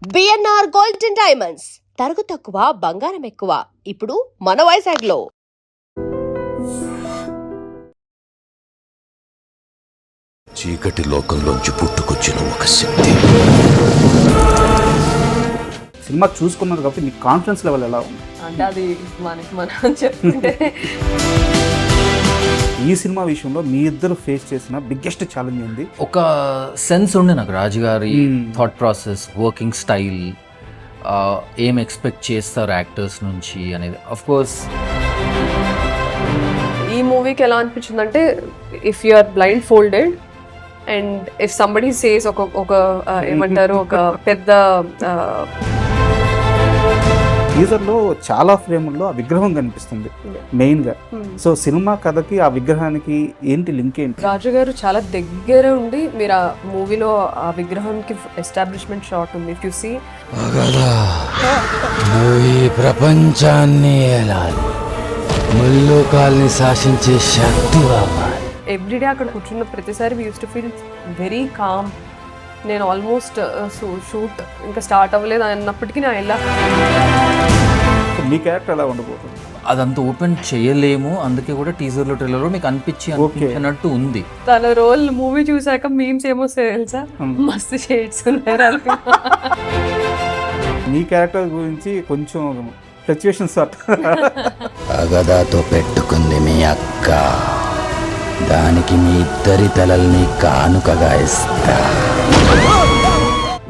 BNR gold and diamonds తరుగు తక్కువ బంగారం ఎక్కువ ఇప్పుడు మన వైజాగ్లో. చీకటి లోకంలోంచి పుట్టుకొచ్చిన ఒక శక్తి. సినిమా చూసుకున్నారు కాబట్టి మీ కాన్ఫిడెన్స్ లెవెల్ ఎలా ఉంది? అంటే అది మనకి మనం చెప్తుంటే ఈ సినిమా విషయంలో మీ ఇద్దరు ఫేస్ చేసిన బిగ్గెస్ట్ ఛాలెంజ్ ఏంది? ఒక సెన్స్ ఉండే నాకు రాజుగారి థాట్ ప్రాసెస్, వర్కింగ్ స్టైల్, ఏం ఎక్స్పెక్ట్ చేస్తారు యాక్టర్స్ నుంచి అనేది. అఫ్ కోర్స్ ఈ మూవీకి ఎలా అనిపించింది అంటే, if you are blindfolded and if somebody says ఒక ఏమంటారు ఒక పెద్ద టీజర్లో చాలా ఫ్రేముల్లో ఆ విగ్రహం కనిపిస్తుంది మెయిన్గా. సో సినిమా కథకి ఆ విగ్రహానికి ఏంటి లింక్ ఏంటి? రాజు గారు చాలా దగ్గర ఉండి మీరు ఆ మూవీలో ఆ విగ్రహానికి ఎస్టాబ్లిష్మెంట్ షాట్ ఉంది. ఇఫ్ యు సీ ఈ ప్రపంచాన్ని ఏలాలి, ముల్లోకాల్ని శాసించే శక్తి అవ్వాలి. ఎవ్రీడే అక్కడ కూర్చున్న ప్రతిసారి we use to feel very calm. నేను ఆల్మోస్ట్ షూట్ ఇంకా స్టార్ట్ అవ్వలేదు అన్నప్పటికీ నా ఎలా మీ క్యారెక్టర్ ఎలా ఉండబోతుంది? అదంతా ఓపెన్ చేయలేము, అందుకే కూడా టీజర్లో ట్రైలర్లో మీకు అనిపించినట్టు ఉంది. తన రోల్ మూవీ చూసాక మీమ్స్ ఏమో తెలుసా, మస్తు షేడ్స్ ఉన్నారు. మీ క్యారెక్టర్ గురించి కొంచెం ఫ్లక్చుయేషన్స్ అగదాతో పెట్టుకుంది మీ అక్క, దానికి మీ ఇద్దరి తలల్ని కానుకగా ఇస్తా.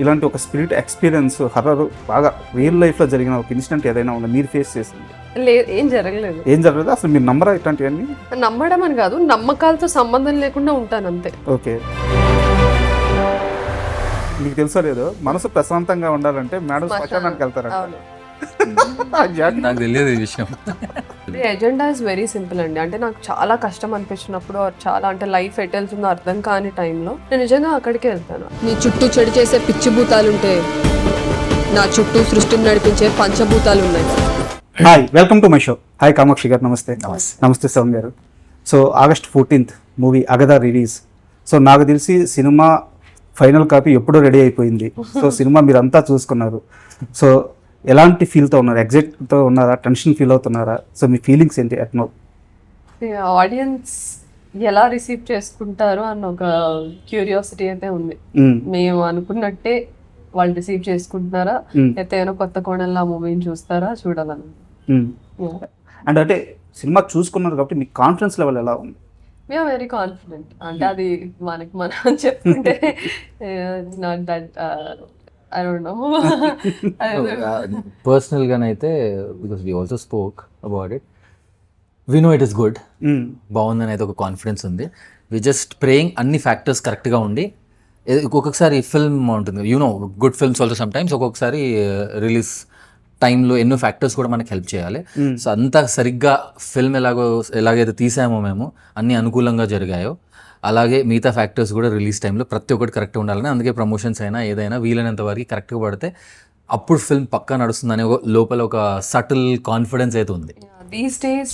ఇలాంటి ఒక స్పిరిట్ ఎక్స్పీరియన్స్ హర్రర్ బాగా రియల్ లైఫ్లో జరిగిన ఒక ఇన్సిడెంట్ ఏదైనా ఉందా మీరు ఫేస్ చేసింది? లేదు, ఏం జరగలేదు. ఏం జరగలేదు అసలు? మీరు నమ్మరా ఇట్లాంటివన్నీ? నమ్మడం అని కాదు, నమ్మకాలతో సంబంధం లేకుండా ఉంటాను అంతే. ఓకే, మీకు తెలుసా లేదో, మనసు ప్రశాంతంగా ఉండాలంటే మేడం శ్మశానానికి వెళ్తారంట. అవును, నాకు తెలియదు ఈ విషయం. ఎజెండా ఇస్ వెరీ సింపుల్ అండి. అంటే నాకు చాలా కష్టం అనిపించినప్పుడు, చాలా అంటే లైఫ్ ఎట్ వెళ్తుందో అర్థం కాని టైంలో నేను నిజంగా అక్కడికే వెళ్తాను. నీ చుట్టూ చెడు చేసే పిచ్చి భూతాలుంటే నా చుట్టూ సృష్టిని నడిపించే పంచభూతాలు ఉన్నాయి. Hi, welcome to my show. Hi Kamakshi గారు, నమస్తే. నమస్తే శ్రవణ్ గారు. సో August 14th మూవీ అగదా రిలీజ్. సో నాకు తెలిసి సినిమా ఫైనల్ కాపీ ఎప్పుడో రెడీ అయిపోయింది. సో సినిమా మీరంతా చూసుకున్నారు. సో ఎలాంటి ఫీల్తో ఉన్నారు? ఎగ్జైట్తో ఉన్నారా? టెన్షన్ ఫీల్ అవుతున్నారా? సో మీ ఫీలింగ్స్ ఏంటి అట్ నౌ? ఆడియన్స్ ఎలా రిసీవ్ చేసుకుంటారు అన్న ఒక క్యూరియాసిటీ అయితే ఉంది. మేము అనుకున్నట్టే వాళ్ళు రిసీవ్ చేసుకుంటున్నారా, లేకపోతే ఏమైనా కొత్త కోణంలో ఆ మూవీని చూస్తారా చూడాలని. అండ్ అంటే సినిమా చూసుకున్నారు కాబట్టి మీ కాన్ఫిడెన్స్ లెవెల్ ఎలా ఉంది? We are very confident. అంటే అది మనకి మనం చెప్పుకుంటే not that I don't know. పర్సనల్గానైతే because we also spoke about it, we know it is good, బాగుందని అయితే ఒక కాన్ఫిడెన్స్ ఉంది. వి జస్ట్ ప్రేయింగ్ అన్ని ఫ్యాక్టర్స్ కరెక్ట్గా ఉండి. ఒక్కొక్కసారి ఫిల్మ్ ఉంటుంది, you know good films also sometimes ఒక్కొక్కసారి రిలీజ్ టైంలో ఎన్నో ఫ్యాక్టర్స్ కూడా మనకి హెల్ప్ చేయాలి. సో అంతా సరిగ్గా ఫిల్మ్ ఎలాగైతే తీసామో మేము అన్నీ అనుకూలంగా జరిగాయో అలాగే మిగతా ఫ్యాక్టర్స్ కూడా రిలీజ్ టైంలో ప్రతి ఒక్కటి కరెక్ట్గా ఉండాలని, అందుకే ప్రమోషన్స్ అయినా ఏదైనా వీలైనంత వరకు కరెక్ట్గా పడితే అప్పుడు ఫిల్మ్ పక్కా నడుస్తుందనే లోపల ఒక సటిల్ కాన్ఫిడెన్స్ అయితే ఉంది. దీస్ డేస్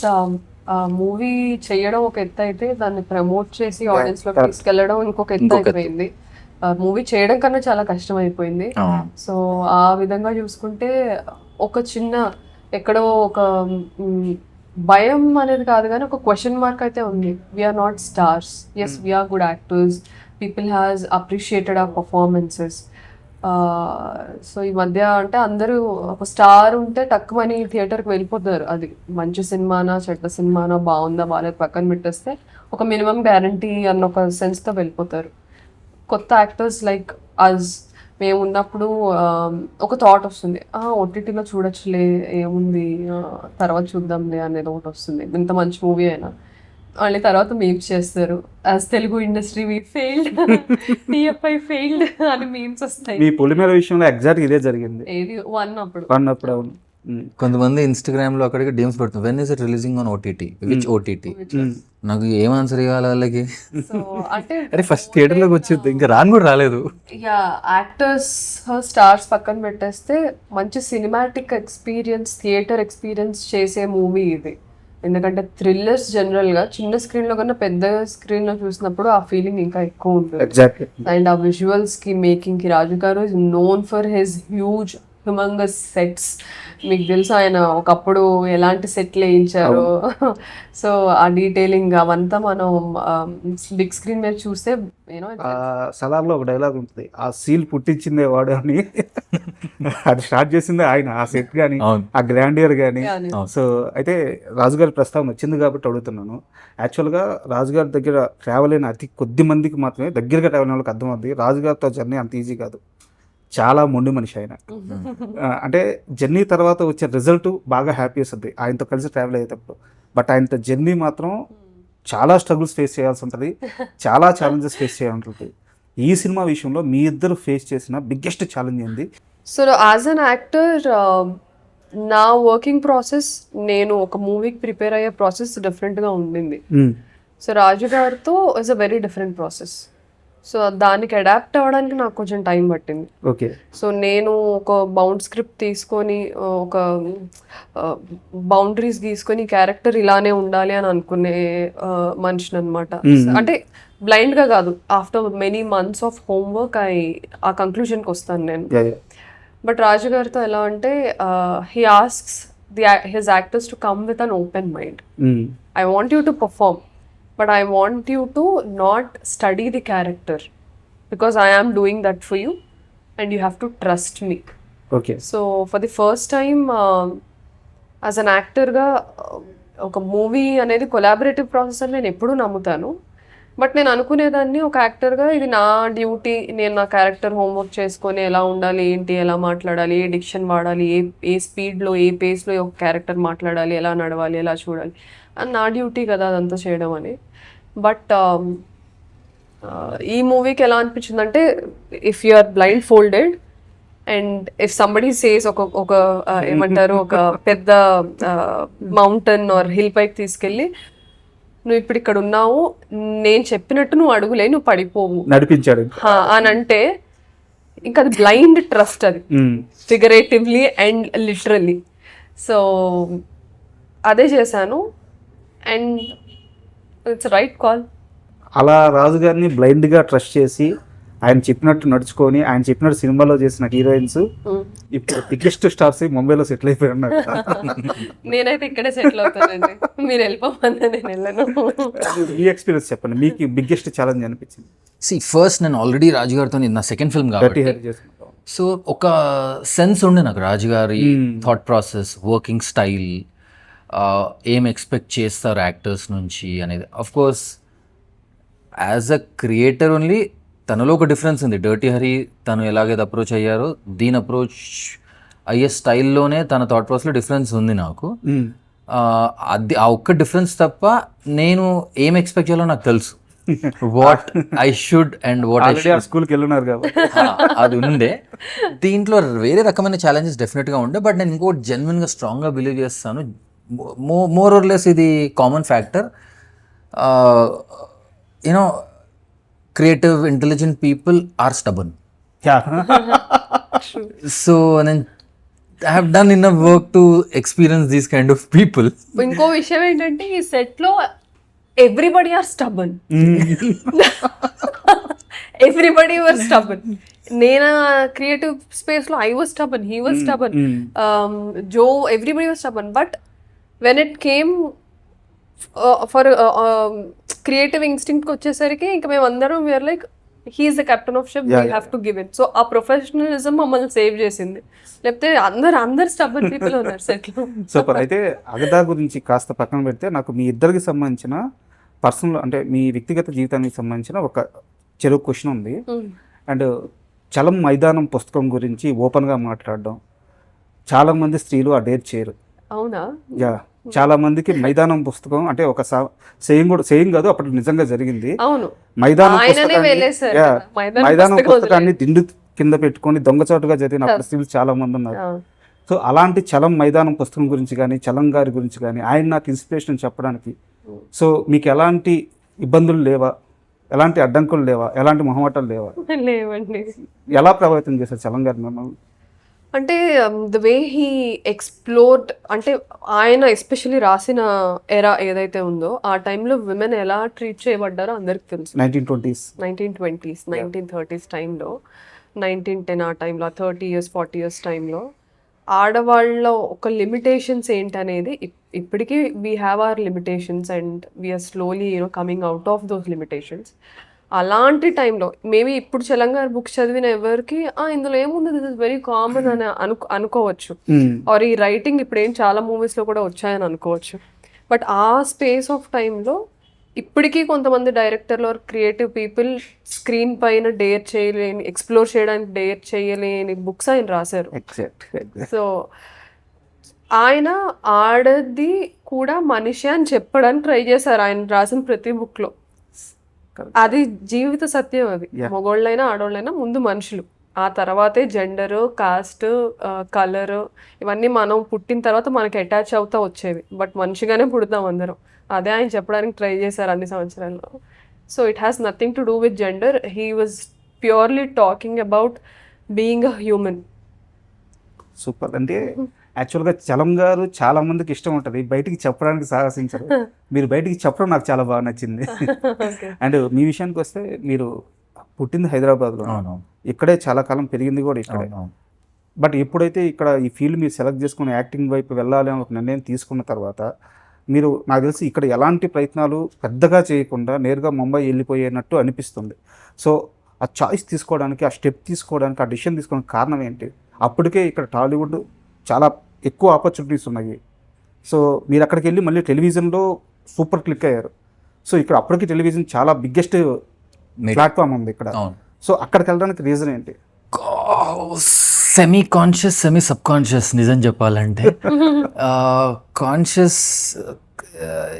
మూవీ చేయడం ఒక ఎత్తు అయితే, దాన్ని ప్రమోట్ చేసి ఆడియన్స్లోకి తీసుకెళ్ళడం ఇంకొక ఎత్తు అయిపోయింది. మూవీ చేయడం కన్నా చాలా కష్టం అయిపోయింది. సో ఆ విధంగా చూసుకుంటే ఒక చిన్న ఎక్కడో ఒక భయం అనేది కాదు కానీ ఒక క్వశ్చన్ మార్క్ అయితే ఉంది. We are not stars. Yes, we are good actors. People has appreciated our performances. So ఈ మధ్య అంటే అందరూ ఒక స్టార్ ఉంటే తక్కువని థియేటర్కి వెళ్ళిపోతారు. అది మంచి సినిమానా చెడ్డ సినిమానా, బాగుందా బాగాలేదు పక్కన పెట్టేస్తే ఒక మినిమం గ్యారంటీ అన్న ఒక సెన్స్తో వెళ్ళిపోతారు. కొత్త యాక్టర్స్ లైక్ అజ్ మేము ఉన్నప్పుడు ఒక థాట్ వస్తుంది, ఓటీటీలో చూడొచ్చులే ఏముంది తర్వాత చూద్దాంలే అనేది ఒకటి వస్తుంది. ఇంత మంచి మూవీ అయినా మళ్ళీ తర్వాత మీమ్స్ చేస్తారు, as Telugu industry we failed, TFI failed అని మీమ్స్ వస్తాయి. మీ పొలిమేర విషయంలో ఎగ్జాక్ట్ ఇదే జరిగింది. ఏది వన్ అప్పుడు అవును. కొంతమంది ఇన్స్టాగ్రామ్లో అక్కడికి డీమ్స్ పెడుతుంది, when is it releasing on OTT, which OTT. నాకు ఏం ఆన్సర్ ఇవ్వాలి వాళ్ళకి? అరే ఫస్ట్ థియేటర్లోకి వచ్చింది, ఇంకా రాను కూడా రాలేదు. యాక్టర్స్ స్టార్స్ పక్కన పెట్టేస్తే మంచి సినిమాటిక్ ఎక్స్పీరియన్స్, థియేటర్ ఎక్స్పీరియన్స్ చేసే మూవీ ఇది. ఎందుకంటే థ్రిల్లర్స్ జనరల్గా చిన్న స్క్రీన్లో కన్నా పెద్ద స్క్రీన్లో చూసినప్పుడు ఆ ఫీలింగ్ ఇంకా ఎక్కువ ఉంటుంది. ఎగ్జాక్ట్లీ. అండ్ ఆ విజువల్స్కి మేకింగ్కి రాజు గారు is known for his huge humongous sets. మీకు తెలుసు ఆయన ఒకప్పుడు ఎలాంటి సెట్లు వేయించారు. సో ఆ డీటెయిలింగ్ అవంతా మనం బిగ్ స్క్రీన్ మీద చూస్తే యూనో సలార్లో ఒక డైలాగ్ ఉంటుంది, ఆ సీల్ పుట్టించిందే వాడు అని. అది స్టార్ట్ చేసిందే ఆయన, ఆ సెట్ కానీ ఆ గ్రాండియర్ కానీ. సో అయితే రాజుగారి ప్రస్తావన వచ్చింది కాబట్టి అడుగుతున్నాను. యాక్చువల్గా రాజుగారి దగ్గర ట్రావెల్ అయిన అతి కొద్ది మందికి మాత్రమే, దగ్గరగా ట్రావెల్ అయిన వాళ్ళకి అర్థమవుతుంది రాజుగారితో జర్నీ అంత ఈజీ కాదు. చాలా మొండి మనిషి ఆయన. అంటే జర్నీ తర్వాత వచ్చే రిజల్ట్ బాగా హ్యాపీ వస్తుంది ఆయనతో కలిసి ట్రావెల్ అయ్యేటప్పుడు. బట్ ఆయనతో జర్నీ మాత్రం చాలా స్ట్రగుల్స్ ఫేస్ చేయాల్సి ఉంటుంది, చాలా ఛాలెంజెస్ ఫేస్ చేయాల్సి ఉంటుంది. ఈ సినిమా విషయంలో మీ ఇద్దరు ఫేస్ చేసిన బిగ్గెస్ట్ ఛాలెంజ్ ఏంది? సో యాజ్ అన్ యాక్టర్ నా వర్కింగ్ ప్రాసెస్, నేను ఒక మూవీకి ప్రిపేర్ అయ్యే ప్రాసెస్ డిఫరెంట్గా ఉండింది. సో రాజు గారితో is a very different process. So దానికి అడాప్ట్ అవ్వడానికి నాకు కొంచెం టైం పట్టింది. ఓకే. సో నేను ఒక బౌండ్ స్క్రిప్ట్ తీసుకొని ఒక బౌండరీస్ గీసుకొని క్యారెక్టర్ ఇలానే ఉండాలి అని అనుకునే మనిషిని అనమాట. అంటే బ్లైండ్గా కాదు, after many months of homework ఆ కంక్లూజన్కి వస్తాను నేను. బట్ రాజు గారితో ఎలా అంటే he asks his actors to come with an open mind. I want you to perform, but I want you to not study the character because I am doing that for you and you have to trust me. Okay. So for the first time as an actor ga ఒక movie అనేది collaborative process అని నేను ఎప్పుడూ నమ్ముతాను. But నేను అనుకునేదాన్ని ఒక యాక్టర్గా ఇది నా డ్యూటీ, నేను నా క్యారెక్టర్ హోంవర్క్ చేసుకొని ఎలా ఉండాలి, ఏంటి, ఎలా మాట్లాడాలి, ఏ డిక్షన్ వాడాలి, ఏ స్పీడ్లో ఏ పేస్లో ఒక క్యారెక్టర్ మాట్లాడాలి, ఎలా నడవాలి, ఎలా చూడాలి అని నా డ్యూటీ కదా అదంతా చేయడం అని. బట్ ఈ మూవీకి ఎలా అనిపించిందంటే if you are blindfolded and if somebody says ఒక ఏమంటారు ఒక పెద్ద మౌంటైన్ ఆర్ హిల్ పైకి తీసుకెళ్ళి నువ్వు ఇప్పుడు ఇక్కడ ఉన్నావు, నేను చెప్పినట్టు నువ్వు అడుగులే, నువ్వు పడిపోవు నడిపించాడు అని అంటే ఇంకా అది బ్లైండ్ ట్రస్ట్, అది ఫిగరేటివ్లీ అండ్ లిటరల్లీ. సో అదే చేశాను అండ్ ఇట్స్ రైట్ కాల్. అలా రాజుగారిని బ్లైండ్గా ట్రస్ట్ చేసి ఆయన చెప్పినట్టు నడుచుకొని ఆయన చెప్పినట్టు సినిమాలో చేసిన హీరోయిన్స్ ఇప్పుడు బిగ్గెస్ట్ స్టార్స్ ముంబైలో సెటిల్ అయిపోయి ఉన్నారు. నేనైతే ఇక్కడే సెటిల్ అవుతానండి, మీరు వెళ్ళిపోమన్నా నేను వెళ్ళను. మీ ఎక్స్పీరియన్స్ చెప్పండి, మీకు బిగ్గెస్ట్ ఛాలెంజ్ అనిపించింది? ఫస్ట్ నేను ఆల్రెడీ రాజుగారితో నా సెకండ్ ఫిల్మ్ కాబట్టి సో ఒక సెన్స్ ఉండే నాకు రాజుగారి థాట్ ప్రాసెస్, వర్కింగ్ స్టైల్, ఏం ఎక్స్పెక్ట్ చేస్తారు యాక్టర్స్ నుంచి అనేది. Of course as a creator only తనలో ఒక డిఫరెన్స్ ఉంది. డర్టీ హరి తను ఎలాగైతే అప్రోచ్ అయ్యారో దీని అప్రోచ్ అయ్యే స్టైల్లోనే తన థాట్ ప్రాసెస్లో డిఫరెన్స్ ఉంది నాకు. అది ఆ ఒక్క డిఫరెన్స్ తప్ప నేను ఏం ఎక్స్పెక్ట్ చేయాలో నాకు తెలుసు. What I should and what I should స్కూల్కి వెళ్ళున్నారు కాబట్టి అది ఉండే. దీంట్లో వేరే రకమైన ఛాలెంజెస్ డెఫినెట్గా ఉండే. బట్ నేను ఇంకోటి జెన్యున్గా స్ట్రాంగ్గా బిలీవ్ చేస్తాను, మోర్ ఆర్ లెస్ ఇది common factor. You know creative, intelligent people are stubborn. Yeah. So then I have done enough work to experience these kind of people. ఇంకో విషయం ఏంటంటే ఈ సెట్ లో everybody are stubborn. Everybody were stubborn. నేను creative space లో I was stubborn, he was stubborn, జో, everybody was stubborn. But when it came for creative ఇన్స్టింక్ట్కి వచ్చేసరికి ఇంకా మేము అందరం we are like he's the captain of ship, we have to give it. So ఆ professionalism మమ్మల్ని save చేసింది, లేకపోతే అందరు స్టబర్న్ పీపుల్ ఉన్నారు సెట్లో. సూపర్. అయితే అగదా గురించి కాస్త పక్కన పెడితే నాకు మీ ఇద్దరికి సంబంధించిన పర్సనల్ అంటే మీ వ్యక్తిగత జీవితానికి సంబంధించిన ఒక చెరువు క్వశ్చన్ ఉంది. అండ్ చలం మైదానం పుస్తకం గురించి ఓపెన్గా మాట్లాడడం చాలా మంది స్త్రీలు ఆ డేర్ చేయరు. అవునా? యా, చాలా మందికి మైదానం పుస్తకం అంటే ఒక సేయింగ్ కాదు, అప్పుడు నిజంగా జరిగింది. అవును, మైదానం పుస్తకాన్ని దిండు కింద పెట్టుకొని దొంగచాటుగా జరిగిన అప్పుడు స్త్రీలు చాలా మంది ఉన్నారు. సో అలాంటి చలం మైదానం పుస్తకం గురించి కానీ చలం గారి గురించి కానీ ఆయన నాకు ఇన్స్పిరేషన్ చెప్పడానికి సో మీకు ఎలాంటి ఇబ్బందులు లేవా, ఎలాంటి అడ్డంకులు లేవా, ఎలాంటి మొహమాటాలు లేవా? లేవండి. ఎలా ప్రభావితం చేశారు చలం గారు మిమ్మల్ని? అంటే ద వే హీ ఎక్స్ప్లోర్డ్, అంటే ఆయన ఎస్పెషల్లీ రాసిన ఎరా ఏదైతే ఉందో ఆ టైంలో విమెన్ ఎలా ట్రీట్ చేయబడ్డారో అందరికి తెలుసు. 1920s 1920s 1930s టైంలో, 1910 ఆ టైంలో, 30 years 40 years టైంలో ఆడవాళ్ళ ఒక లిమిటేషన్స్ ఏంటనేది ఇప్పటికీ we have our limitations and we are slowly coming out of those limitations. అలాంటి టైంలో మేబీ ఇప్పుడు తెలంగాణ బుక్స్ చదివిన ఎవరికి ఇందులో ఏముంది, దిస్ ఇస్ వెరీ కామన్ అని అనుకోవచ్చు. ఆర్ ఈ రైటింగ్ ఇప్పుడు ఏం చాలా మూవీస్లో కూడా వచ్చాయని అనుకోవచ్చు. బట్ ఆ స్పేస్ ఆఫ్ టైంలో ఇప్పటికీ కొంతమంది డైరెక్టర్లు ఆర్ క్రియేటివ్ పీపుల్ స్క్రీన్ పైన డేర్ చేయలేని, ఎక్స్ప్లోర్ చేయడానికి డేర్ చేయలేని బుక్స్ ఆయన రాశారు. సో ఆయన ఆడది కూడా మనిషి అని చెప్పడానికి ట్రై చేశారు ఆయన రాసిన ప్రతి బుక్లో. అది జీవిత సత్యం. అది మగోళ్ళైనా ఆడోళ్ళైనా ముందు మనుషులు, ఆ తర్వాతే జెండరు, కాస్ట్, కలర్, ఇవన్నీ మనం పుట్టిన తర్వాత మనకి అటాచ్ అవుతా వచ్చేవి. బట్ మనిషిగానే పుడతాం అందరం. అదే ఆయన చెప్పడానికి ట్రై చేశారు అన్ని సంవత్సరాల్లో. So it has nothing to do with gender. He was purely talking about being a human. Super. అంటే యాక్చువల్గా చలం గారు చాలా మందికి ఇష్టం ఉంటుంది, బయటికి చెప్పడానికి సాహసించారు. మీరు బయటికి చెప్పడం నాకు చాలా బాగా నచ్చింది. అండ్ మీ విషయానికి వస్తే మీరు పుట్టింది హైదరాబాద్లో, ఇక్కడే చాలా కాలం పెరిగింది కూడా ఇక్కడే. బట్ ఎప్పుడైతే ఇక్కడ ఈ ఫీల్డ్ మీరు సెలెక్ట్ చేసుకుని యాక్టింగ్ వైపు వెళ్ళాలి అని ఒక నిర్ణయం తీసుకున్న తర్వాత మీరు, నాకు తెలిసి ఇక్కడ ఎలాంటి ప్రయత్నాలు పెద్దగా చేయకుండా నేరుగా ముంబై వెళ్ళిపోయేనట్టు అనిపిస్తుంది. సో ఆ చాయిస్ తీసుకోవడానికి, ఆ స్టెప్ తీసుకోవడానికి, ఆ డిసిషన్ తీసుకోవడానికి కారణం ఏంటి? అప్పటికే ఇక్కడ టాలీవుడ్ చాలా ఎక్కువ ఆపర్చునిటీస్ ఉన్నాయి. సో మీరు అక్కడికి వెళ్ళి మళ్ళీ టెలివిజన్లో సూపర్ క్లిక్ అయ్యారు. సో ఇక్కడ అప్పటికి టెలివిజన్ చాలా బిగ్గెస్ట్ ప్లాట్ఫామ్ ఉంది ఇక్కడ. సో అక్కడికి వెళ్ళడానికి రీజన్ ఏంటి? Semi conscious, semi sub conscious. నిజం చెప్పాలంటే కాన్షియస్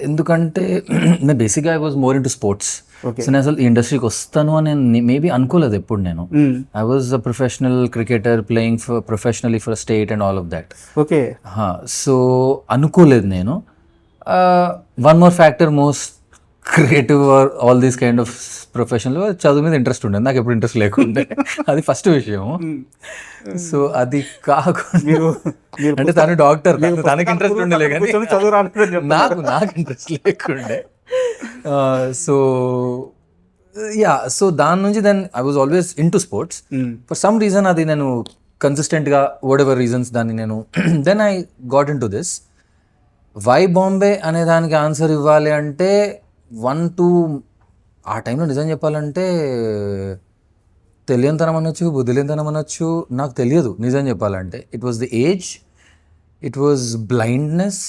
ఎందుకంటే నేను బేసిక్గా I was more in to sports. So నేను అసలు ఈ ఇండస్ట్రీకి వస్తాను అని మేబీ అనుకోలేదు ఎప్పుడు. నేను I was a professional cricketer playing for professionally for state and all of that. Okay. So అనుకోలేదు నేను. One more factor, most creative or all these kind of ప్రొఫెషన్లో చదువు మీద ఇంట్రెస్ట్ ఉండేది, నాకు ఎప్పుడు ఇంట్రెస్ట్ లేకుండే. అది ఫస్ట్ విషయం. సో అది కాకుండా అంటే తను డాక్టర్, తనకి ఇంట్రెస్ట్ ఉండలే కానీ నాకు ఇంట్రెస్ట్ లేకుండే. సో యా, సో దాని నుంచి then I was always into sports. For some reason అది నేను కన్సిస్టెంట్గా వాట్ ఎవర్ రీజన్స్ దాన్ని నేను then I got into this. Why Bombay అనే దానికి ఆన్సర్ ఇవ్వాలి అంటే 1-2 ఆ టైంలో నిజం చెప్పాలంటే తెలియనితనం అనొచ్చు, బుద్ధిలేనితనం అనొచ్చు, నాకు తెలియదు నిజం చెప్పాలంటే. It was the age, it was blindness.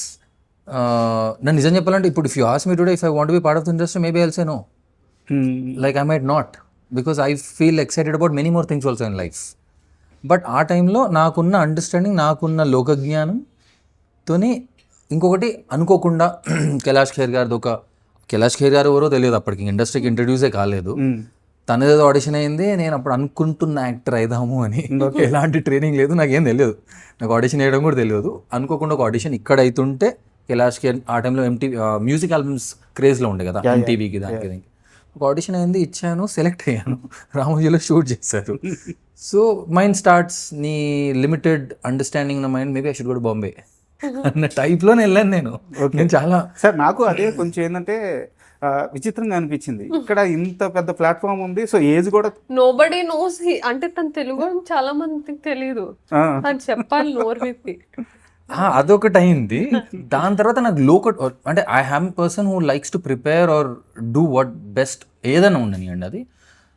నేను నిజం చెప్పాలంటే ఇప్పుడు if you ask me today if I want be part of the industry maybe I'll say no. Like I might not, because I feel excited about many more things also in life. But ఆ టైంలో నాకున్న understanding, నాకున్న లోకజ్ఞానంతోని ఇంకొకటి అనుకోకుండా కైలాష్ ఖేర్ గారిది ఒక, కైలాష్ ఖేర్ గారు ఎవరో తెలియదు అప్పటికి, ఇండస్ట్రీకి ఇంట్రడ్యూసే కాలేదు. తనదేదో ఆడిషన్ అయింది, నేను అప్పుడు అనుకుంటున్న యాక్టర్ అయిదాము అని. ఎలాంటి ట్రైనింగ్ లేదు, నాకేం తెలియదు, నాకు ఆడిషన్ వేయడం కూడా తెలియదు. అనుకోకుండా ఒక ఆడిషన్ ఇక్కడ అవుతుంటే కైలాష్ ఖేర్ ఆ టైంలో మ్యూజిక్ ఆల్బమ్స్ క్రేజ్లో ఉండే కదా MTVకి, దానికి ఒక ఆడిషన్ అయింది, ఇచ్చాను, సెలెక్ట్ అయ్యాను, రామోజీలో షూట్ చేశారు. సో మైండ్ స్టార్ట్స్, నీ లిమిటెడ్ అండర్స్టాండింగ్ నా mind, maybe I should go to Bombay అన్న టైప్లో వెళ్ళాను నేను. చాలా సార్ నాకు అదే కొంచెం ఏంటంటే విచిత్రంగా అనిపించింది, ఇక్కడ ఇంత పెద్ద ప్లాట్ఫామ్ ఉంది, సో ఏజ్ కూడా నోబడీ నోస్. అంటే తను తెలుగు చాలా మందికి తెలియదు, తను చెప్పాలి నోరు విప్పి. అదొకటి అయింది. దాని తర్వాత నాకు అంటే I am person who likes to prepare or do what best ఏదైనా ఉండని అండి అది.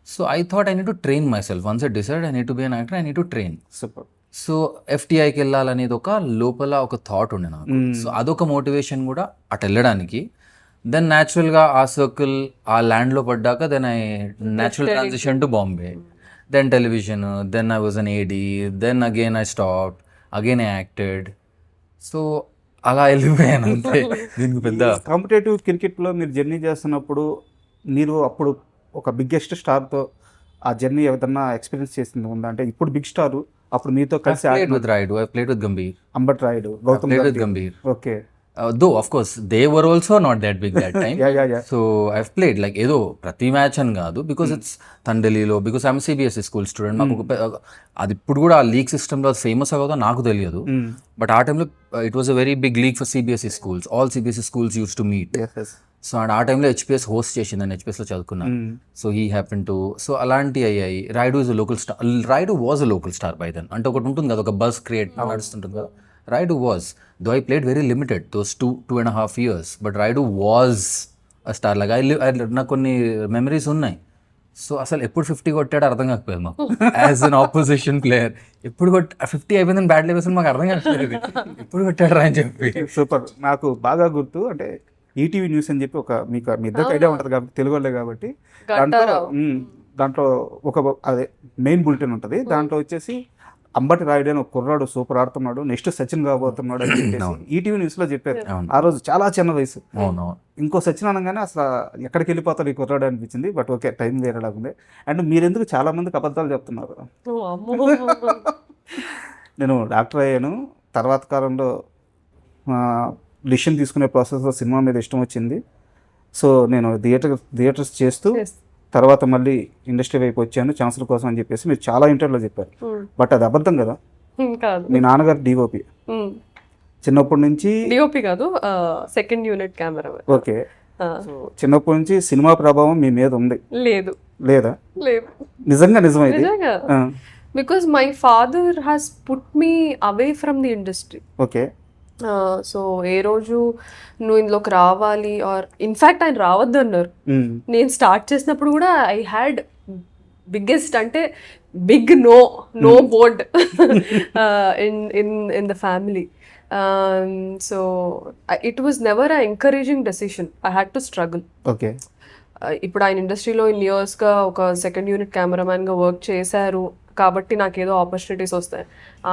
So I thought I need to train myself. Once I decide I need to be an actor, I need to train. Super. So FTIకి వెళ్ళాలనేది ఒక లోపల ఒక thought ఉండే నాకు. సో అదొక మోటివేషన్ కూడా అటు వెళ్ళడానికి. దెన్ న్యాచురల్గా ఆ సర్కిల్, ఆ ల్యాండ్లో పడ్డాక then I natural transition to Bombay, then television, then I was on AD, then again I stopped, again I acted. So అలా వెళ్ళిపోయాను అంతే. దీనికి పెద్ద కాంపిటేటివ్ క్రికెట్లో మీరు జర్నీ చేస్తున్నప్పుడు మీరు అప్పుడు ఒక బిగ్గెస్ట్ స్టార్తో ఆ జర్నీ ఏదన్నా ఎక్స్పీరియన్స్ చేసింది ఉందా? అంటే ఇప్పుడు బిగ్ స్టార్, అప్పుడు మీతో కలిసి Raidu, I played with Gambhir. Ambati Rayudu, Gautam Gambhir. Okay. Though of course they were also not that big that time. Yeah. So I've played like ఏదో ప్రతి మ్యాచ్ అని కాదు, బికాస్ ఇట్స్ తండలిలో, because I'm CBSE school student. మాకు అది ఇప్పుడు కూడా ఆ లీగ్ సిస్టంలో ఫేమస్ అవ్వదో నాకు తెలియదు, బట్ ఆ టైంలో it was a very big league for CBSE schools. All CBSE schools use to meet. So and ఆ టైంలో హెచ్పిఎస్ హోస్ట్ చేసిందని హెచ్పిఎస్లో చదువుకున్నాను. So he happen to, so అలాంటివి అయ్యాయి. Rayudu is a local star. Rayudu was a local star by then. అంటే ఒకటి ఉంటుంది కదా, ఒక బస్ క్రియేట్ నడుస్తుంటుంది కదా. Raidu was, though I played very limited those 2.5 years, but Raidu was a star. Like నాకు కొన్ని మెమరీస్ ఉన్నాయి. సో అసలు ఎప్పుడు 50 కొట్టాడో అర్థం కాకపోయింది మాకు యాజ్ అన్ ఆపోజిషన్ ప్లేయర్. ఎప్పుడు 50 అయిపోయిందని బ్యాట్ లేవేసి మాకు అర్థం కాకపోలేదు, ఎప్పుడు కొట్టాడు అని చెప్పి. సూపర్. నాకు బాగా గుర్తు అంటే ఈటీవీ న్యూస్ అని చెప్పి ఒక మీ ఇద్దరికి ఐడియా ఉంటుంది కాబట్టి, తెలుగు వాళ్ళే కాబట్టి, దాంట్లో ఒక అదే మెయిన్ బులెటిన్ ఉంటుంది. దాంట్లో వచ్చేసి అంబటి రాయుడు అని ఒక కుర్రాడు సూపర్ ఆడుతున్నాడు, నెక్స్ట్ సచిన్ కాబోతున్నాడు అని చెప్పేసి ఈటీవీ న్యూస్ లో చెప్పారు. ఆ రోజు చాలా చిన్న వయసు. ఇంకో సచిన్ అనగానే అసలు ఎక్కడికి వెళ్ళిపోతాడు ఈ కుర్రాడు అనిపించింది. బట్ ఓకే, టైం వేరేలాగుంది. అండ్ మీరెందుకు చాలా మందికి అబద్ధాలు చెప్తున్నారు? నేను డాక్టర్ అయ్యాను, తర్వాత కాలంలో డిసిషన్ తీసుకునే ప్రాసెస్లో సినిమా మీద ఇష్టం వచ్చింది. సో నేను థియేటర్స్ చేస్తూ తర్వాత మళ్ళీ ఇండస్ట్రీ వైపు వచ్చాను ఛాన్సుల కోసం అని చెప్పేసి మీరు చాలా ఇంటర్వ్యూలో చెప్పారు. బట్ అది అబద్ధం కదా. మీ నాన్నగారు డిఓపి, చిన్నప్పటి నుంచి డిఓపి కాదు, సెకండ్ యూనిట్ కెమెరా. ఓకే. చిన్నప్పటి నుంచి సినిమా ప్రభావం మీ మీద ఉంది? లేదా? నిజంగా నిజమైంది. Because my father has put me away from the industry. Okay. So ఏ రోజు నువ్వు ఇందులోకి రావాలి, ఆర్ ఇన్ఫ్యాక్ట్ ఆయన రావద్దు అన్నారు. నేను స్టార్ట్ చేసినప్పుడు కూడా ఐ హ్యాడ్ బిగ్గెస్ట్ అంటే big no board in the family. So it was never a encouraging decision. I had to struggle. Okay. ఇప్పుడు ఆయన ఇండస్ట్రీలో ఇన్ ఇయర్స్గా ఒక సెకండ్ యూనిట్ కెమెరామ్యాన్గా వర్క్ చేశారు కాబట్టి నాకేదో ఆపర్చునిటీస్ వస్తాయి.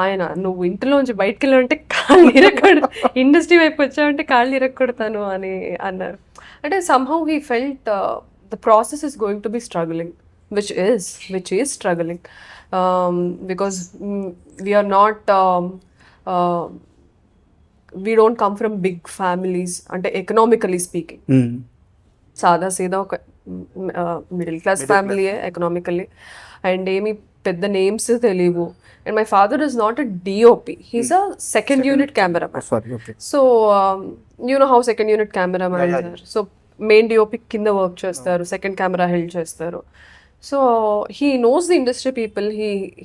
ఆయన నువ్వు ఇంట్లోంచి బయటకు వెళ్ళాలంటే కాళ్ళు ఇరగొడు, ఇండస్ట్రీ వైపు వచ్చావంటే కాళ్ళు ఇరగొడతాను అని అన్నారు. అంటే somehow he felt the process is going to be struggling, which is struggling, because we are not we don't come from big families. అంటే ఎకనామికలీ స్పీకింగ్ సాదా సీదా ఒక మిడిల్ క్లాస్ ఫ్యామిలీయే ఎకనామికల్లీ, అండ్ ఏమి పెద్ద నేమ్స్ తెలియవు. And my father is not a DOP, he's a second unit cameraman. So you know how second unit cameraman. So main DOP కింద work చేస్తారు, సెకండ్ కెమెరా హెల్డ్ చేస్తారు. So he knows the industry people,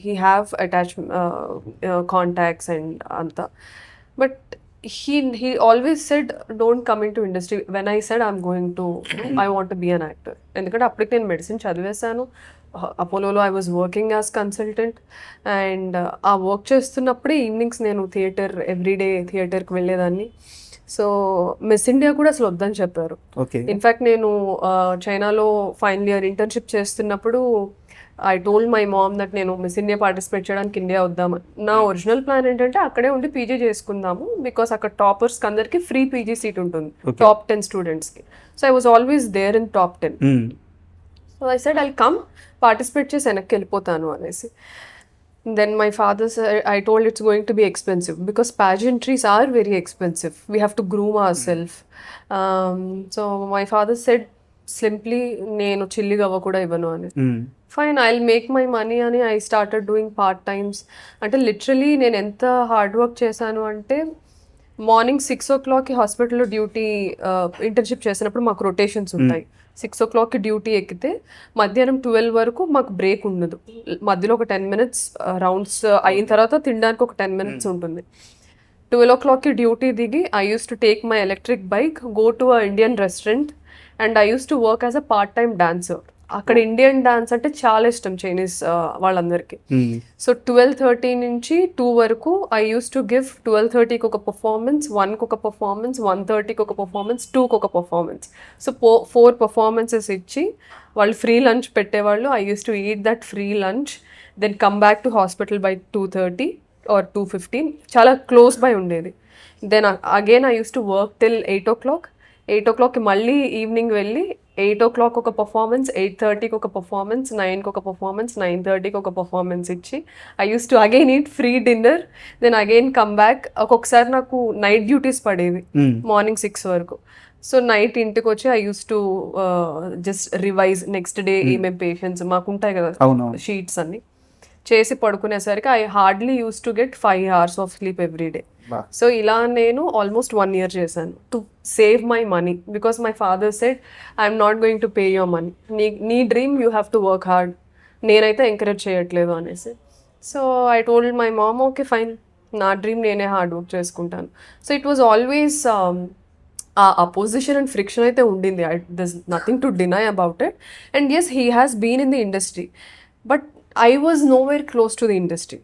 he have attach contacts and అంతా. But he always said don't come into industry. When I said I'm going to, I want to be an actor, ఎందుకంటే అప్పటికి నేను medicine చదివేశాను. అపోలోలో I was working as consultant. And ఆ work చేస్తున్నప్పుడే evenings నేను everyday థియేటర్కి వెళ్ళేదాన్ని. సో మిస్ ఇండియా కూడా అసలు వద్దని చెప్పారు. ఇన్ఫ్యాక్ట్ నేను చైనాలో ఫైనల్ ఇయర్ ఇంటర్న్షిప్ చేస్తున్నప్పుడు I told my ma'am that నేను మిస్ ఇండియా పార్టిసిపేట్ చేయడానికి ఇండియా వద్దామని. నా ఒరిజినల్ ప్లాన్ ఏంటంటే అక్కడే ఉండి పీజీ చేసుకుందాము, బికాస్ అక్కడ టాపర్స్కి అందరికి ఫ్రీ పీజీ సీట్ ఉంటుంది టాప్ 10 స్టూడెంట్స్కి. So I was always there in top 10. So I said I'll come, participate చేసి వెనక్కి వెళ్ళిపోతాను అనేసి. Then my father said, I told it's going to be expensive because pageantries are very expensive. We have to groom ourselves. So my father said simply, నేను చిల్లిగా అవ్వ కూడా ఇవ్వను అని. Fine, I'll make my money అని I started doing part times. అంటే literally నేను ఎంత hard work చేశాను అంటే మార్నింగ్ 6 o'clockకి హాస్పిటల్లో డ్యూటీ, ఇంటర్న్షిప్ చేసినప్పుడు మాకు రొటేషన్స్ ఉంటాయి. 6 o'clockకి డ్యూటీ ఎక్కితే మధ్యాహ్నం 12 వరకు మాకు బ్రేక్ ఉండదు. మధ్యలో ఒక 10 minutes రౌండ్స్ అయిన తర్వాత తినడానికి ఒక 10 minutes ఉంటుంది. 12 o'clockకి డ్యూటీ దిగి I use to take my electric bike, go to a Indian restaurant, and I use to work as a part time dancer. అక్కడ ఇండియన్ డాన్స్ అంటే చాలా ఇష్టం చైనీస్ వాళ్ళందరికీ. సో 12:30 నుంచి 2 వరకు ఐ యూస్ టు గివ్ 12:30కి ఒక performance, 1కి ఒక పర్ఫార్మెన్స్, 1:30కి ఒక పర్ఫార్మెన్స్, 2కి ఒక పర్ఫార్మెన్స్. సో 4 performances ఇచ్చి వాళ్ళు ఫ్రీ లంచ్ పెట్టేవాళ్ళు. I use to eat that free lunch, then come back to hospital by 2:30 or 2:15. చాలా క్లోజ్ బై ఉండేది. Then again I use to work till 8 o'clock. 8 o'clockకి మళ్ళీ ఈవినింగ్ వెళ్ళి 8 o'clock ఒక performance, 8:30కి ఒక పర్ఫార్మెన్స్, 9కి ఒక పర్ఫార్మెన్స్, 9:30కి ఒక పర్ఫార్మెన్స్ ఇచ్చి I use to again eat free dinner, then again come back. ఒక్కొక్కసారి నాకు నైట్ డ్యూటీస్ పడేవి మార్నింగ్ 6 వరకు. సో నైట్ ఇంటికి వచ్చి I use to just revise next day ఏమేం పేషెంట్స్ మాకు ఉంటాయి కదా షీట్స్ అన్ని చేసి పడుకునేసరికి I hardly use to get 5 hours of sleep every day. So ఇలా నేను ఆల్మోస్ట్ 1 year చేశాను to save my money, because my father said I'm not going to pay your money, నీ dream you have to work hard, నేనైతే encourage చేయట్లేదు అనేసి. So I told my mom okay fine, నా dream నేనే hard work చేసుకుంటాను. So it was always a opposition and friction అయితే ఉండింది. There nothing to deny about it. And yes he has been in the industry, but I was nowhere close to the industry.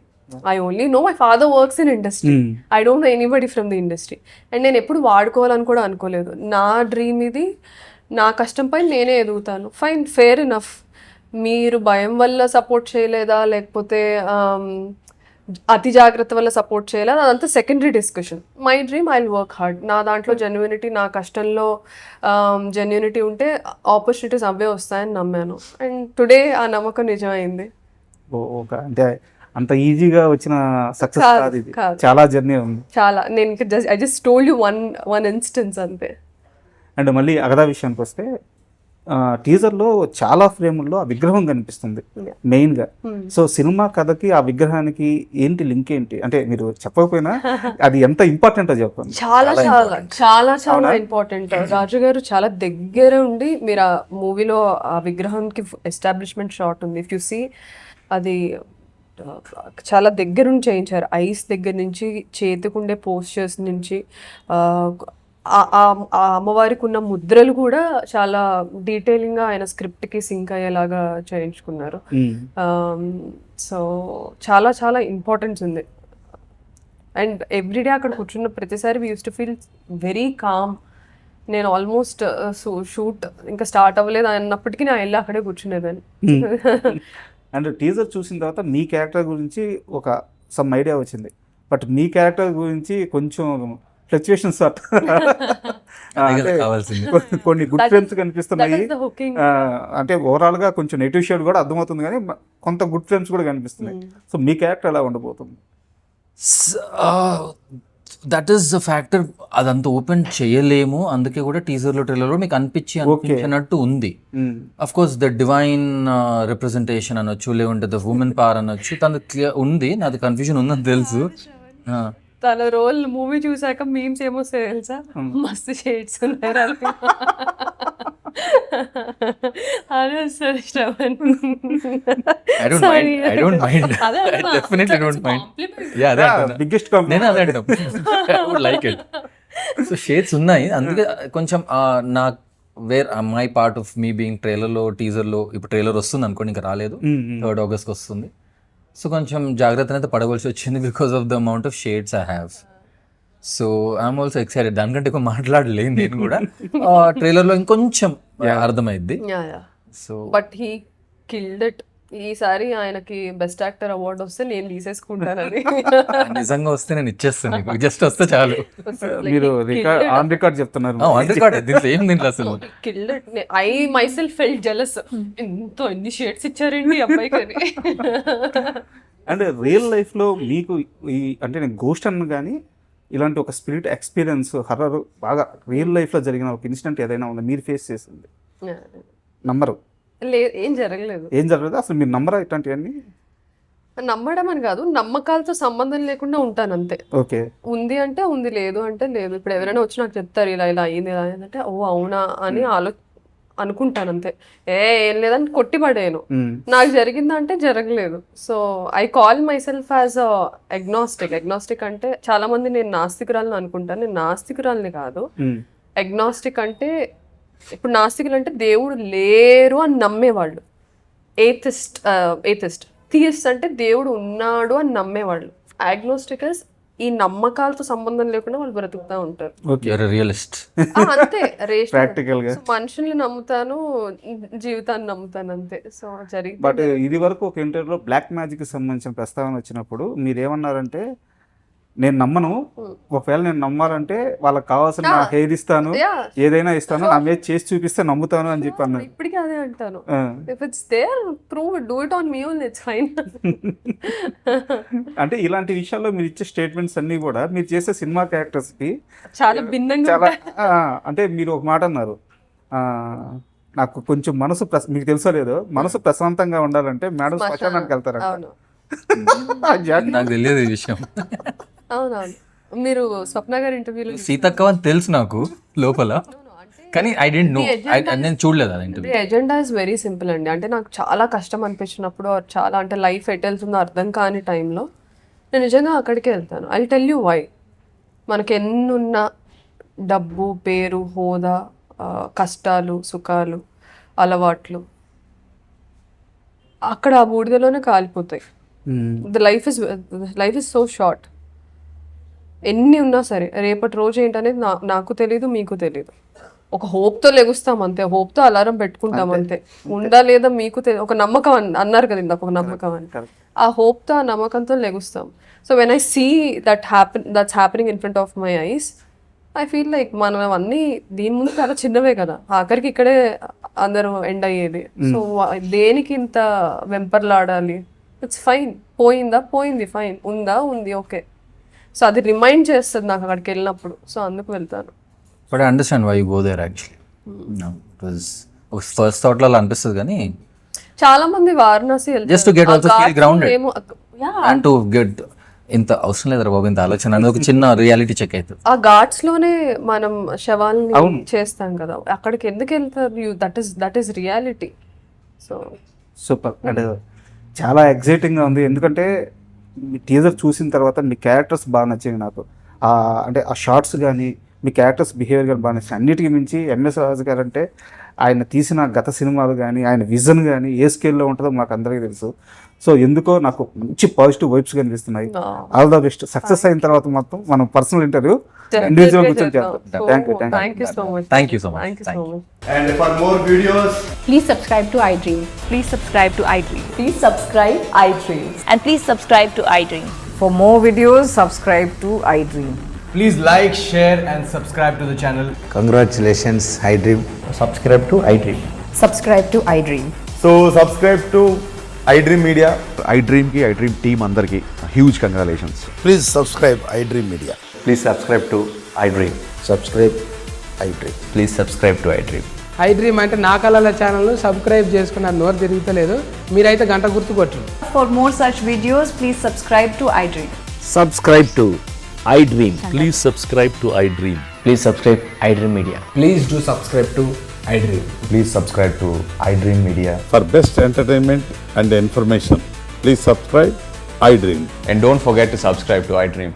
I only know my father works in industry. I don't know anybody from the industry. And నేను ఎప్పుడు వాడుకోవాలని కూడా అనుకోలేదు. నా dream ఇది, నా కష్టం పైన నేనే ఎదుగుతాను. Fine, fair enough. మీరు భయం వల్ల సపోర్ట్ చేయలేదా లేకపోతే అతి జాగ్రత్త వల్ల సపోర్ట్ చేయలేదు, అదంతా secondary discussion. My dream I will work hard. నా దాంట్లో జెన్యూనిటీ, నా కష్టంలో జెన్యూనిటీ ఉంటే ఆపర్చునిటీస్ అవే వస్తాయని నమ్మాను. అండ్ టుడే ఆ నమ్మకం నిజమైంది. అంటే అంత ఈజీగా వచ్చిన సక్సెస్ కాదు ఇది, చాలా జర్నీ ఉంది. చాలా. నేను I just told you one instance అంతే. అండ్ మళ్ళీ అగదా విషయానికి వస్తే టీజర్లో చాలా ఫ్రేముల్లో ఆ విగ్రహం కనిపిస్తుంది మెయిన్గా. సో సినిమా కథకి ఆ విగ్రహానికి ఏంటి లింక్ ఏంటి అంటే మీరు చెప్పకపోయినా అది ఎంత ఇంపార్టెంటో చెప్పండి. చాలా చాలా చాలా చాలా ఇంపార్టెంట్. రాజు గారు చాలా దగ్గర ఉండి, మీరు ఆ మూవీలో ఆ విగ్రహానికి ఎస్టాబ్లిష్మెంట్ షాట్ ఉంది, ఇఫ్ యు సీ అది చాలా దగ్గరుండి చేయించారు. ఐస్ దగ్గర నుంచి, చేతికుండే పోస్చర్స్ నుంచి, ఆ అమ్మవారికి ఉన్న ముద్రలు కూడా చాలా డీటెయిలింగ్గా ఆయన స్క్రిప్ట్కి సింక్ అయ్యేలాగా చేయించుకున్నారు. సో చాలా చాలా ఇంపార్టెన్స్ ఉంది. అండ్ ఎవ్రీడే అక్కడ కూర్చున్న ప్రతిసారి we use to feel very calm. నేను ఆల్మోస్ట్ షూట్ ఇంకా స్టార్ట్ అవ్వలేదు అన్నప్పటికీ నేను వెళ్ళి అక్కడే కూర్చునేదాన్ని. అండ్ టీజర్ చూసిన తర్వాత మీ క్యారెక్టర్ గురించి ఒక సమ్ ఐడియా వచ్చింది, బట్ మీ క్యారెక్టర్ గురించి కొంచెం ఫ్లక్చుయేషన్స్ కొన్ని గుడ్ ఫ్రేమ్స్ కనిపిస్తున్నాయి. అంటే ఓవరాల్ గా కొంచెం నెగిటివ్ షేడ్ కూడా అర్థమవుతుంది, కానీ కొంత గుడ్ ఫ్రేమ్స్ కూడా కనిపిస్తున్నాయి. సో మీ క్యారెక్టర్ ఎలా ఉండబోతుంది? That is the factor. అదంతా ఓపెన్ చేయలేము, అందుకే కూడా టీజర్లో ట్రైలర్లో మీకు అనిపించినట్టు ఉంది. Of course the divine representation అనొచ్చు, లేకుంటే ద ఉమెన్ పవర్ అనొచ్చు, తనది క్లియర్ ఉంది. నాది కన్ఫ్యూజన్ ఉందని తెలుసు. తన రోల్ మూవీ చూసాక మీమ్స్ ఏమో తెలుసా, మస్తు షేడ్స్ ఉన్నారు అదే సార్. సో షేడ్స్ ఉన్నాయి, అందుకే కొంచెం నాకు my part of me being ట్రైలర్లో, టీజర్లో. ఇప్పుడు ట్రైలర్ వస్తుంది అనుకోండి, ఇంకా రాలేదు, 3rd August వస్తుంది. సో కొంచెం జాగ్రత్త అయితే పడవలసి వచ్చింది because of the amount of shades I have. So I'm also excited. దానికంటే ఎక్కువ మాట్లాడలేదు నేను కూడా. ట్రైలర్లో ఇంకొంచెం అర్థమైద్ది. So but he killed it. ఈసారి ఆయనకి బెస్ట్ యాక్టర్ అవార్డు వస్తే నేను తీసేసుకుంటానని. నిజంగా వస్తే నేను ఇచ్చేస్తాను, జస్ట్ వస్తే చాలు. మీరు ఆన్ రికార్డ్ చెప్తున్నారు. ఆన్ రికార్డ్ దీంట్లో ఏం దీంట్లో అసలు killed it. I my self felt jealous. ఎన్ని షేడ్స్ ఇచ్చారండి అబ్బాయికి. అండ్ రియల్ లైఫ్లో మీకు ఈ అంటే నేను గోస్ట్ అన్న కానీ ఇలాంటి ఒక స్పిరిట్ ఎక్స్పీరియన్స్ హర్రర్ బాగా రియల్ లైఫ్లో జరిగిన ఒక ఇన్సిడెంట్ ఏదైనా ఉందా మీరు ఫేస్ చేసింది? నంబరు లేదు, ఏం జరగలేదు. ఏం జరగలేదు అసలు మీరు నమ్మరా ఇట్లాంటివన్నీ? నమ్మడం అని కాదు, నమ్మకాలతో సంబంధం లేకుండా ఉంటాను అంతే. ఓకే, ఉంది అంటే ఉంది, లేదు అంటే లేదు. ఇప్పుడు ఎవరైనా వచ్చి నాకు చెప్తారు ఇలా ఇలా అయింది, ఇలా అయిందంటే ఓ అవునా అని అనుకుంటాను అంతే. ఏం లేదని కొట్టిపడేను. నాకు జరిగిందంటే జరగలేదు. So I call my self as agnostic. Agnostic అంటే చాలా మంది నేను నాస్తికురాలని అనుకుంటాను. నేను నాస్తికురాలని కాదు. అగ్నాస్టిక్ అంటే ఇప్పుడు నాస్తికులు అంటే దేవుడు లేరు అని నమ్మేవాళ్ళు. ఏథిస్ట్. థియిస్ట్ అంటే దేవుడు ఉన్నాడు అని నమ్మేవాళ్ళు. అగ్నోస్టికర్స్ ఈ నమ్మకాలతో సంబంధం లేకుండా వాళ్ళు బ్రతుకుతా ఉంటారు. రియలిస్ట్ అంతే. ప్రాక్టికల్ గా మనుషుల్ని నమ్ముతాను, జీవితాన్ని నమ్ముతాను అంతే. సో జరిగింది. బట్ ఇది వరకు ఒక ఇంటర్వ్యూలో బ్లాక్ మ్యాజిక్ కి సంబంధించిన ప్రస్తావన వచ్చినప్పుడు మీరేమన్నారంటే నేను నమ్మను, ఒకవేళ నేను నమ్మాలంటే వాళ్ళకి కావాల్సిన నా హెయిర్ ఇస్తాను, Yeah. ఏదైనా ఇస్తాను, నా మీద చేసి చూపిస్తే నమ్ముతాను అని చెప్పి అన్నాను. ఇప్పటికీ అదే అంటాను. ఆ. If it's there prove it, do it on me only, it's fine. అంటే ఇలాంటి విషయాల్లో మీరు ఇచ్చే స్టేట్మెంట్స్ అన్నీ కూడా మీరు చేసే సినిమా క్యారెక్టర్స్కి చాలా భిన్నంగా చాలా అంటే మీరు ఒక మాట అన్నారు, నాకు కొంచెం మనసు మీకు తెలుసో లేదో, మనసు ప్రశాంతంగా ఉండాలంటే మేడం శ్మశానానికి వెళ్తారు. అవును నాకు తెలియదు ఈ విషయం. అవునవును. మీరు స్వప్న గారి ఇంటర్వ్యూలో సీతక్క అని తెలుసు నాకు లోపల, కానీ ఐ డెంట్ నో, నేను చూడలేదు అది interview. Agenda is very simple అండి. అంటే నాకు చాలా కష్టం అనిపించినప్పుడు, or చాలా అంటే లైఫ్ ఎట్ వెళ్తుందో అర్థం కాని టైంలో నేను నిజంగా అక్కడికే వెళ్తాను. I tell you why. మనకి ఎన్నున్న డబ్బు, పేరు, హోదా, కష్టాలు, సుఖాలు, అలవాట్లు అక్కడ ఆ బూడిదలోనే కాలిపోతాయి. The life is so short. ఎన్ని ఉన్నా సరే రేపటి రోజు ఏంటనేది నాకు తెలీదు, మీకు తెలీదు. ఒక హోప్తో లెగుస్తాం అంతే, హోప్తో అలారం పెట్టుకుంటాం అంతే. ఉందా లేదా మీకు ఒక నమ్మకం అన్నారు కదా ఇందాక, ఒక నమ్మకం అని. ఆ హోప్తో, ఆ నమ్మకంతో లెగుస్తాం. So when I see that's happening in front of my eyes, I feel like మనం అన్నీ దీని ముందు చాలా చిన్నవే కదా, ఆఖరికి ఇక్కడే అందరూ ఎండ్ అయ్యేది. సో దేనికి ఇంత వెంపర్లాడాలి? It's fine. పోయింది ఫైన్, ఉంది ఓకే. సో అది రిమైండ్ చేస్తుంది నాకు అక్కడికి వెళ్ళినప్పుడు. సో అందుకు వెళ్తాను. But I understand why you go there actually. First thought లో అలా అనిపిస్తుంది, కానీ చాలా మంది వారణాసి వెళ్తారు. Just to get also feel grounded. ఏమో, అండ్ టు గెట్ ఇంత అవసరం లేదు బాబు ఇంత ఆలోచన అనేది ఒక చిన్న రియాలిటీ చెక్ అవుతుంది. ఆ ఘాట్స్ లోనే మనం శవాల్ని చేస్తాం కదా, అక్కడికి ఎందుకు వెళ్తారు? That is reality. So super. And చాలా ఎగ్జైటింగ్గా ఉంది, ఎందుకంటే మీ టీజర్ చూసిన తర్వాత మీ క్యారెక్టర్స్ బాగా నచ్చాయి నాకు. అంటే ఆ షార్ట్స్ కానీ మీ క్యారెక్టర్స్ బిహేవియర్ కానీ బాగా నచ్చాయి. అన్నిటికీ మించి ఎంఎస్ రాజు గారు అంటే ఆయన తీసిన గత సినిమాలు కానీ ఆయన విజన్ కానీ ఏ స్కేల్లో ఉంటుందో మాకు అందరికీ తెలుసు. సో ఎందుకో నాకు మంచి పాజిటివ్ వైబ్స్ కనిపిస్తున్నాయి. All the best. సక్సెస్ అయిన తర్వాత మొత్తం మనం పర్సనల్ ఇంటర్వ్యూ ఇండివిజువల్ కూర్చొని చేద్దాం. Thank you so much. Thank you so much. Thank you so much. And for more videos, Please subscribe to iDream. Please subscribe to iDream. Please subscribe iDream. And please subscribe to iDream. For more videos, subscribe to iDream. please like, share and subscribe to the channel. Congratulations iDream. Subscribe to iDream. Subscribe to iDream. So subscribe to iDream Media. iDream की iDream team अंदर की huge congratulations. Please subscribe iDream media. Please subscribe to iDream. Subscribe iDream. Please subscribe to iDream. iDream అంటే నా కళల ఛానల్ను subscribe చేసుకున్న నోరు తిరుగుతలేదు, మీరైతే గంట గుర్తు కొట్టండి. For more such videos, please subscribe to iDream. Subscribe to iDream. Please subscribe to iDream. Please subscribe iDream Media. Please do subscribe to iDream. Please subscribe to iDream Media. For best entertainment and information, please subscribe iDream. And don't forget to subscribe to iDream.